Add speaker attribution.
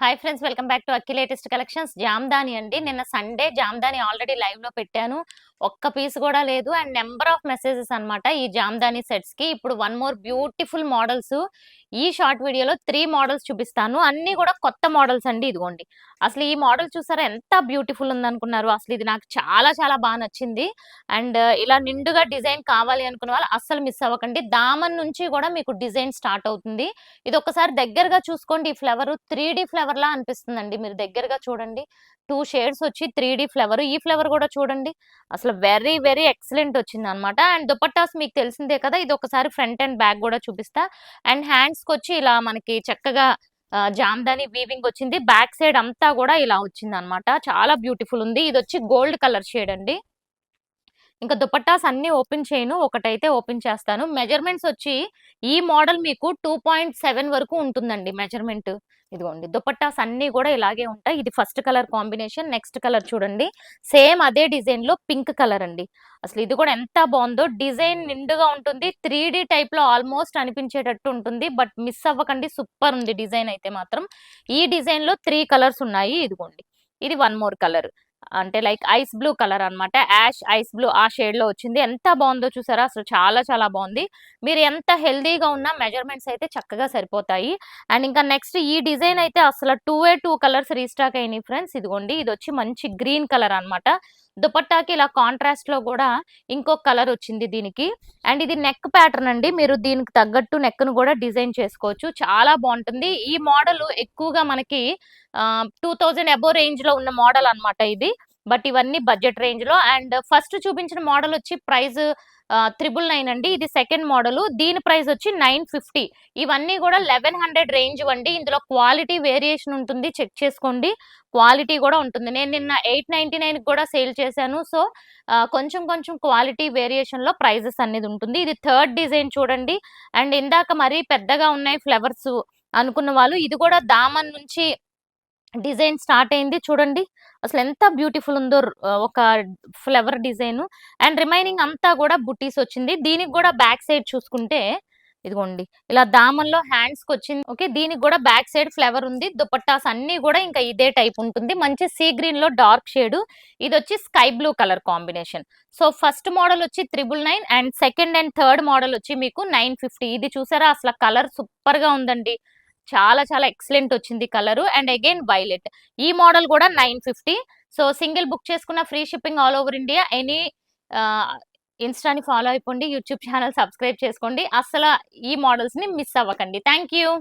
Speaker 1: Hi friends, welcome back to Akki latest collections. Jamdani అండి. నిన్న Sunday Jamdani already live లో పెట్టాను. ఒక్క పీస్ కూడా లేదు అండ్ నెంబర్ ఆఫ్ మెసేజెస్ అన్నమాట ఈ జామ్దాని సెట్స్ కి. ఇప్పుడు వన్ మోర్ బ్యూటిఫుల్ మోడల్స్ ఈ షార్ట్ వీడియోలో 3 మోడల్స్ చూపిస్తాను. అన్ని కూడా కొత్త మోడల్స్ అండి. ఇదిగోండి, అసలు ఈ మోడల్ చూసారా ఎంత బ్యూటిఫుల్ ఉందనుకున్నారు. అసలు ఇది నాకు చాలా చాలా బాగా నచ్చింది. అండ్ ఇలా నిండుగా డిజైన్ కావాలి అనుకున్న వాళ్ళు అస్సలు మిస్ అవ్వకండి. దామన్ నుంచి కూడా మీకు డిజైన్ స్టార్ట్ అవుతుంది. ఇది ఒకసారి దగ్గరగా చూసుకోండి. ఈ ఫ్లవర్ 3D ఫ్లవర్ లా అనిపిస్తుందండి. మీరు దగ్గరగా చూడండి, 2 షేడ్స్ వచ్చి 3D ఫ్లవర్. ఈ ఫ్లవర్ కూడా చూడండి, అసలు వెరీ వెరీ ఎక్సలెంట్ వచ్చింది అనమాట. అండ్ దుపట్టాస్ మీకు తెలిసిందే కదా, ఇది ఒకసారి ఫ్రంట్ అండ్ బ్యాక్ కూడా చూపిస్తా. అండ్ హ్యాండ్స్ కి వచ్చి ఇలా మనకి చక్కగా జామ్దాని వీవింగ్ వచ్చింది. బ్యాక్ సైడ్ అంతా కూడా ఇలా వచ్చింది అనమాట. చాలా బ్యూటిఫుల్ ఉంది. ఇది వచ్చి గోల్డ్ కలర్ షేడ్ అండి. ఇంకా దుపట్టాస్ అన్ని ఓపెన్ చేయను, ఒకటైతే ఓపెన్ చేస్తాను. మెజర్మెంట్స్ వచ్చి ఈ మోడల్ మీకు 2.7 వరకు ఉంటుందండి మెజర్మెంట్. ఇదిగోండి, దుపట్టాస్ అన్ని కూడా ఇలాగే ఉంటాయి. ఇది first colour combination. Next colour చూడండి, సేమ్ అదే డిజైన్ లో పింక్ కలర్ అండి. అసలు ఇది కూడా ఎంత బాగుందో. డిజైన్ నిండుగా ఉంటుంది, 3D టైప్ లో ఆల్మోస్ట్ అనిపించేటట్టు ఉంటుంది. బట్ మిస్ అవ్వకండి, సూపర్ ఉంది డిజైన్ అయితే మాత్రం. ఈ డిజైన్ లో 3 కలర్స్ ఉన్నాయి. ఇదిగోండి, ఇది వన్ మోర్ కలర్, అంటే లైక్ ఐస్ బ్లూ కలర్ అన్నమాట. యాష్ ఐస్ బ్లూ ఆ షేడ్ లో వచ్చింది. ఎంత బాగుందో చూసారా, అసలు చాలా చాలా బాగుంది. మీరు ఎంత హెల్దీగా ఉన్నా మెజర్మెంట్స్ అయితే చక్కగా సరిపోతాయి. అండ్ ఇంకా నెక్స్ట్ ఈ డిజైన్ అయితే అసలు 2 కలర్స్ రీస్టాక్ అయినాయి ఫ్రెండ్స్. ఇదిగోండి, ఇది వచ్చి మంచి గ్రీన్ కలర్ అన్నమాట. దుపట్టాకి ఇలా కాంట్రాస్ట్ లో కూడా ఇంకొక కలర్ వచ్చింది దీనికి. అండ్ ఇది నెక్ ప్యాటర్న్ అండి. మీరు దీనికి తగ్గట్టు నెక్ ను కూడా డిజైన్ చేసుకోవచ్చు. చాలా బాగుంటుంది. ఈ మోడల్ ఎక్కువగా మనకి 2000 అబో రేంజ్ లో ఉన్న మోడల్ అన్నమాట ఇది. బట్ ఇవన్నీ బడ్జెట్ రేంజ్ లో. అండ్ ఫస్ట్ చూపించిన మోడల్ వచ్చి ప్రైస్ 999 అండి. ఇది సెకండ్ మోడల్, దీని ప్రైస్ వచ్చి 950. ఇవన్నీ కూడా 1100 రేంజ్ అండి. ఇందులో క్వాలిటీ వేరియేషన్ ఉంటుంది, చెక్ చేసుకోండి. క్వాలిటీ కూడా ఉంటుంది. నేను నిన్న 899 కూడా సేల్ చేశాను. సో కొంచెం కొంచెం క్వాలిటీ వేరియేషన్ లో ప్రైజెస్ అనేది ఉంటుంది. ఇది థర్డ్ డిజైన్ చూడండి. అండ్ ఇందాక మరీ పెద్దగా ఉన్నాయి ఫ్లవర్స్ అనుకున్న వాళ్ళు, ఇది కూడా దామన్ నుంచి డిజైన్ స్టార్ట్ అయింది చూడండి. అసలు ఎంత బ్యూటిఫుల్ ఉందో ఒక ఫ్లవర్ డిజైన్. అండ్ రిమైనింగ్ అంతా కూడా బుటీస్ వచ్చింది. దీనికి కూడా బ్యాక్ సైడ్ చూసుకుంటే ఇదిగోండి, ఇలా దామన్లో హ్యాండ్స్ కి వచ్చింది. ఓకే, దీనికి కూడా బ్యాక్ సైడ్ ఫ్లవర్ ఉంది. దుపట్టాస్ అన్ని కూడా ఇంకా ఇదే టైప్ ఉంటుంది. మంచి సీ గ్రీన్ లో డార్క్ షేడ్. ఇది వచ్చి sky blue colour combination. So first model వచ్చి 999 and second and third model వచ్చి మీకు 950. ఇది చూసారా, అసలు కలర్ సూపర్ గా ఉందండి. చాలా చాలా ఎక్సలెంట్ వచ్చింది కలర్. And again violet. ఈ మోడల్ కూడా 950. సో సింగిల్ బుక్ చేసుకున్న free shipping all over India. Any ఇన్స్టాని ఫాలో అయిపోండి, యూట్యూబ్ ఛానల్ సబ్స్క్రైబ్ చేసుకోండి. అసలు ఈ మోడల్స్ ని మిస్ అవ్వకండి. Thank you.